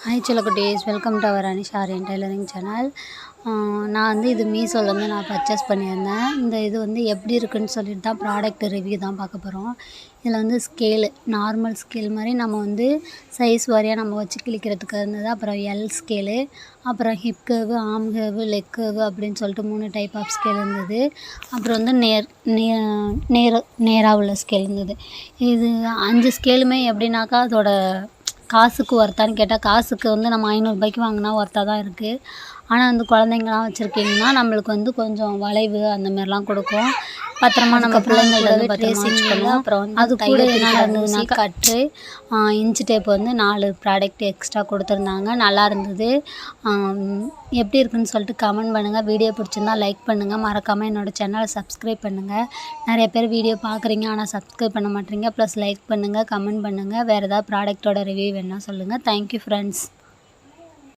Hi செல்லக்குட்டீஸ், welcome to our Anish Aryan tailoring channel. நான் இது மீஷோலேருந்து நான் பர்ச்சேஸ் பண்ணியிருந்தேன். இது எப்படி இருக்குன்னு சொல்லிட்டு தான் ப்ராடக்ட் ரிவ்யூ தான் பார்க்க போகிறோம். இதில் ஸ்கேலு நார்மல் ஸ்கேல் மாதிரி நம்ம சைஸ் வாரியாக நம்ம வச்சு கிழிக்கிறதுக்கு இருந்தது. அப்புறம் எல் ஸ்கேலு, அப்புறம் hip curve, arm curve, leg curve அப்படின்னு சொல்லிட்டு 3 டைப் ஆஃப் ஸ்கேல் இருந்தது. அப்புறம் நேராக உள்ள ஸ்கேல் இருந்தது. இது 5 ஸ்கேலுமே எப்படின்னாக்கா அதோட காசுக்கு ஒர்த்தான்னு கேட்டால் காசுக்கு நம்ம ரூ. 500 வாங்கினா ஒர்த்தாக தான் இருக்குது. ஆனால் குழந்தைங்களாம் வச்சுருக்கீங்கன்னா நம்மளுக்கு கொஞ்சம் வளைவு அந்த மாதிரிலாம் கொடுக்கும். பத்திரமா நம்ம பிள்ளைங்கள பத்திரமா வச்சுக்கணும். அப்புறம் அது கூட என்ன இருந்ததுன்னா கட்டு இன்ச்சு டேப் 4 ப்ராடக்ட் எக்ஸ்ட்ரா கொடுத்துருந்தாங்க. நல்லா இருந்தது. எப்படி இருக்குன்னு சொல்லிட்டு கமெண்ட் பண்ணுங்கள். வீடியோ பிடிச்சிருந்தா லைக் பண்ணுங்கள். மறக்காமல் என்னோடய சேனலை சப்ஸ்கிரைப் பண்ணுங்கள். நிறைய பேர் வீடியோ பார்க்குறீங்க ஆனால் சப்ஸ்கிரைப் பண்ண மாட்டேறீங்க. ப்ளஸ் லைக் பண்ணுங்கள், கமெண்ட் பண்ணுங்கள். வேறு ஏதாவது ப்ராடக்ட்டோட ரிவ்யூ வேணால் சொல்லுங்கள். Thank you friends.